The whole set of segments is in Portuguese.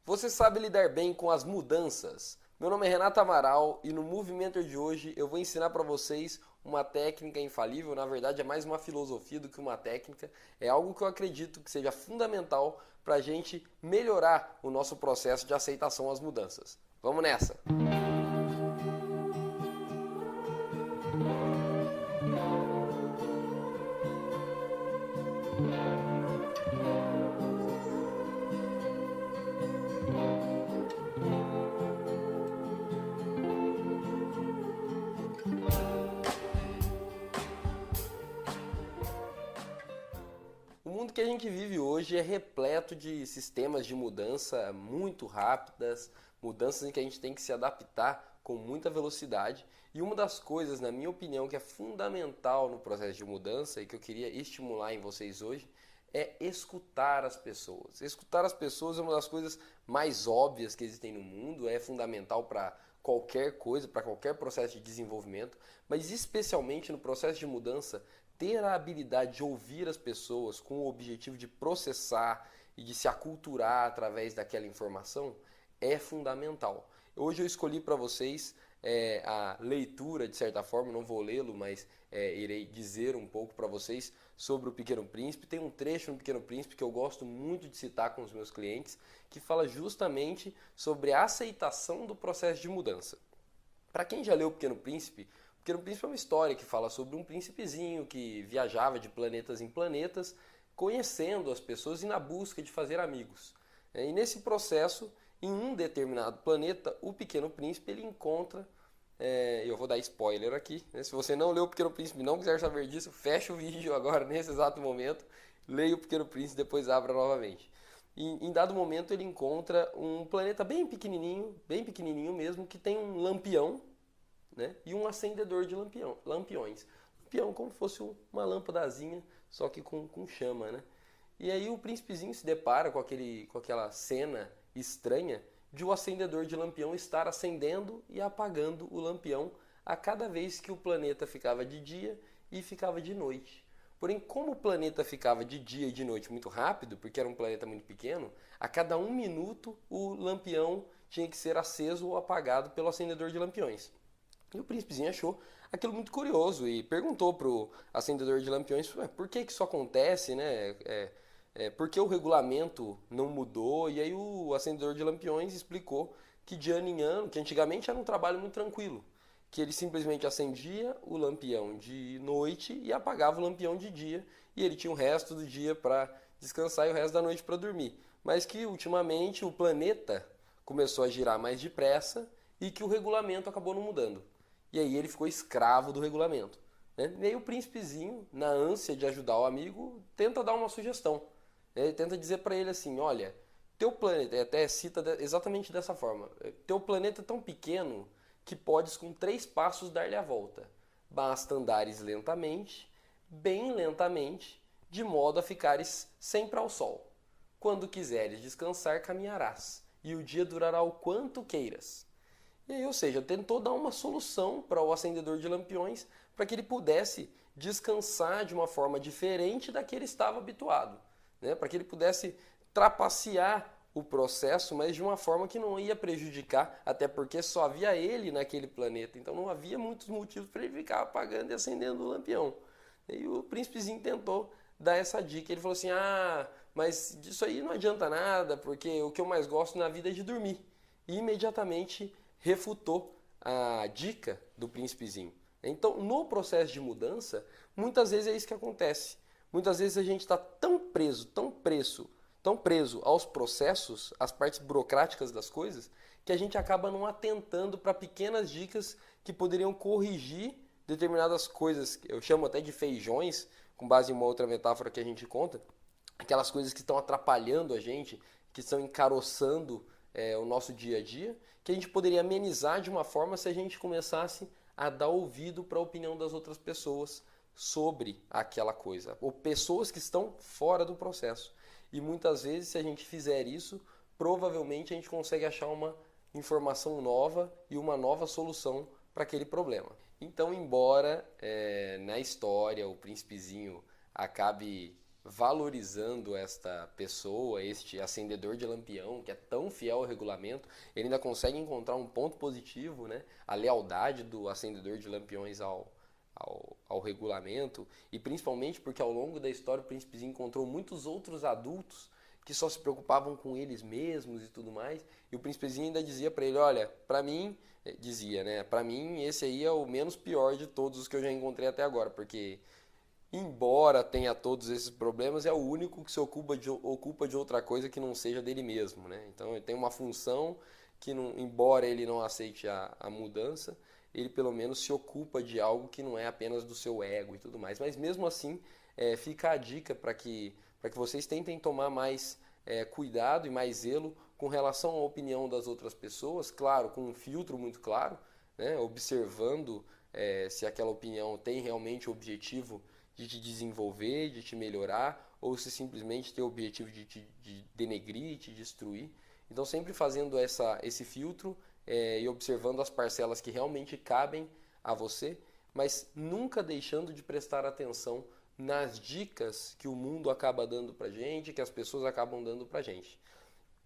Você sabe lidar bem com as mudanças? Meu nome é Renato Amaral e no Movimento de hoje eu vou ensinar para vocês uma técnica infalível. Na verdade, é mais uma filosofia do que uma técnica. É algo que eu acredito que seja fundamental para a gente melhorar o nosso processo de aceitação às mudanças. Vamos nessa! O mundo que a gente vive hoje é repleto de sistemas de mudança muito rápidas, mudanças em que a gente tem que se adaptar com muita velocidade. E uma das coisas, na minha opinião, que é fundamental no processo de mudança e que eu queria estimular em vocês hoje é escutar as pessoas. Escutar as pessoas é uma das coisas mais óbvias que existem no mundo, é fundamental para qualquer coisa, para qualquer processo de desenvolvimento, mas especialmente no processo de mudança, ter a habilidade de ouvir as pessoas com o objetivo de processar e de se aculturar através daquela informação é fundamental. Hoje eu escolhi para vocês a leitura, de certa forma, não vou lê-lo, mas irei dizer um pouco para vocês sobre o Pequeno Príncipe. Tem um trecho no Pequeno Príncipe que eu gosto muito de citar com os meus clientes, que fala justamente sobre a aceitação do processo de mudança. Para quem já leu o Pequeno Príncipe é uma história que fala sobre um príncipezinho que viajava de planetas em planetas, conhecendo as pessoas e na busca de fazer amigos. E nesse processo, em um determinado planeta, o Pequeno Príncipe ele encontra, eu vou dar spoiler aqui, né? Se você não leu o Pequeno Príncipe e não quiser saber disso, fecha o vídeo agora nesse exato momento, leia o Pequeno Príncipe e depois abra novamente. Em dado momento ele encontra um planeta bem pequenininho mesmo, que tem um lampião, né? E um acendedor de lampiões. Lampião como se fosse uma lâmpadazinha, só que com chama, né? E aí o príncipezinho se depara com aquela cena estranha de o acendedor de lampião estar acendendo e apagando o lampião a cada vez que o planeta ficava de dia e ficava de noite. Porém, como o planeta ficava de dia e de noite muito rápido, porque era um planeta muito pequeno, a cada 1 minuto o lampião tinha que ser aceso ou apagado pelo acendedor de lampiões. E o príncipezinho achou aquilo muito curioso e perguntou pro acendedor de lampiões por que isso acontece, né? Por que o regulamento não mudou? E aí o acendedor de lampiões explicou que de ano em ano, que antigamente era um trabalho muito tranquilo, que ele simplesmente acendia o lampião de noite e apagava o lampião de dia, e ele tinha o resto do dia para descansar e o resto da noite para dormir. Mas que ultimamente o planeta começou a girar mais depressa e que o regulamento acabou não mudando. E aí ele ficou escravo do regulamento, né? E aí o príncipezinho, na ânsia de ajudar o amigo, tenta dar uma sugestão. Ele tenta dizer para ele assim, olha, teu planeta, até cita exatamente dessa forma, teu planeta é tão pequeno que podes com 3 passos dar-lhe a volta. Basta andares lentamente, bem lentamente, de modo a ficares sempre ao sol. Quando quiseres descansar, caminharás, e o dia durará o quanto queiras. E aí, ou seja, tentou dar uma solução para o acendedor de lampiões para que ele pudesse descansar de uma forma diferente da que ele estava habituado, né? Para que ele pudesse trapacear o processo, mas de uma forma que não ia prejudicar, até porque só havia ele naquele planeta, então não havia muitos motivos para ele ficar apagando e acendendo o lampião. E o príncipezinho tentou dar essa dica, ele falou assim, mas disso aí não adianta nada, porque o que eu mais gosto na vida é de dormir. E imediatamente refutou a dica do príncipezinho. Então, no processo de mudança, muitas vezes é isso que acontece. Muitas vezes a gente está tão preso aos processos, às partes burocráticas das coisas, que a gente acaba não atentando para pequenas dicas que poderiam corrigir determinadas coisas, eu chamo até de feijões, com base em uma outra metáfora que a gente conta, aquelas coisas que estão atrapalhando a gente, que estão encaroçando o nosso dia a dia, que a gente poderia amenizar de uma forma se a gente começasse a dar ouvido para a opinião das outras pessoas sobre aquela coisa, ou pessoas que estão fora do processo. E muitas vezes, se a gente fizer isso, provavelmente a gente consegue achar uma informação nova e uma nova solução para aquele problema. Então, embora na história o príncipezinho acabe valorizando esta pessoa, este acendedor de lampião, que é tão fiel ao regulamento, ele ainda consegue encontrar um ponto positivo, né? A lealdade do acendedor de lampiões ao regulamento, e principalmente porque ao longo da história o príncipezinho encontrou muitos outros adultos que só se preocupavam com eles mesmos e tudo mais, e o príncipezinho ainda dizia para ele, olha, para mim, dizia, né, para mim esse aí é o menos pior de todos os que eu já encontrei até agora, porque embora tenha todos esses problemas, é o único que se ocupa de outra coisa que não seja dele mesmo, né? Então ele tem uma função que, não, embora ele não aceite a mudança, ele pelo menos se ocupa de algo que não é apenas do seu ego e tudo mais. Mas mesmo assim, fica a dica para que vocês tentem tomar mais cuidado e mais zelo com relação à opinião das outras pessoas, claro, com um filtro muito claro, né? Observando se aquela opinião tem realmente o objetivo de te desenvolver, de te melhorar, ou se simplesmente tem o objetivo de te denegrir, te destruir. Então sempre fazendo esse filtro e observando as parcelas que realmente cabem a você, mas nunca deixando de prestar atenção nas dicas que o mundo acaba dando pra gente, que as pessoas acabam dando pra gente.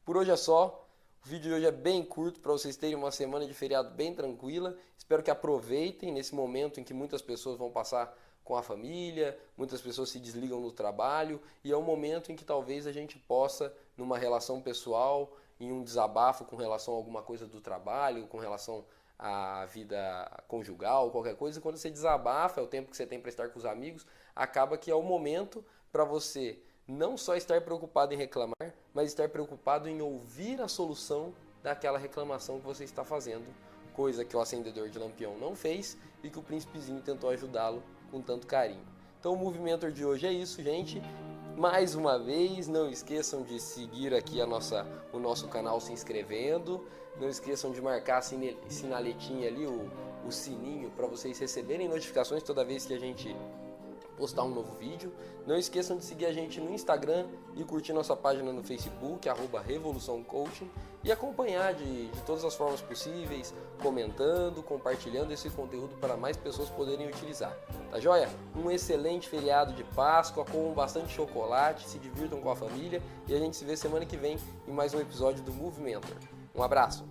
Por hoje é só. O vídeo de hoje é bem curto para vocês terem uma semana de feriado bem tranquila. Espero que aproveitem nesse momento em que muitas pessoas vão passar com a família, muitas pessoas se desligam do trabalho, e é um momento em que talvez a gente possa, numa relação pessoal, em um desabafo com relação a alguma coisa do trabalho, com relação à vida conjugal, qualquer coisa, quando você desabafa, é o tempo que você tem para estar com os amigos, acaba que é o momento para você não só estar preocupado em reclamar, mas estar preocupado em ouvir a solução daquela reclamação que você está fazendo, coisa que o acendedor de lampião não fez e que o príncipezinho tentou ajudá-lo com tanto carinho. Então o Movimentor de hoje é isso, gente. Mais uma vez, não esqueçam de seguir aqui o nosso canal se inscrevendo. Não esqueçam de marcar a sinaletinha ali, o sininho, para vocês receberem notificações toda vez que a gente postar um novo vídeo. Não esqueçam de seguir a gente no Instagram e curtir nossa página no Facebook, @Revolução Coaching, e acompanhar de todas as formas possíveis, comentando, compartilhando esse conteúdo para mais pessoas poderem utilizar. Tá joia? Um excelente feriado de Páscoa, com bastante chocolate, se divirtam com a família, e a gente se vê semana que vem em mais um episódio do Movimentor. Um abraço!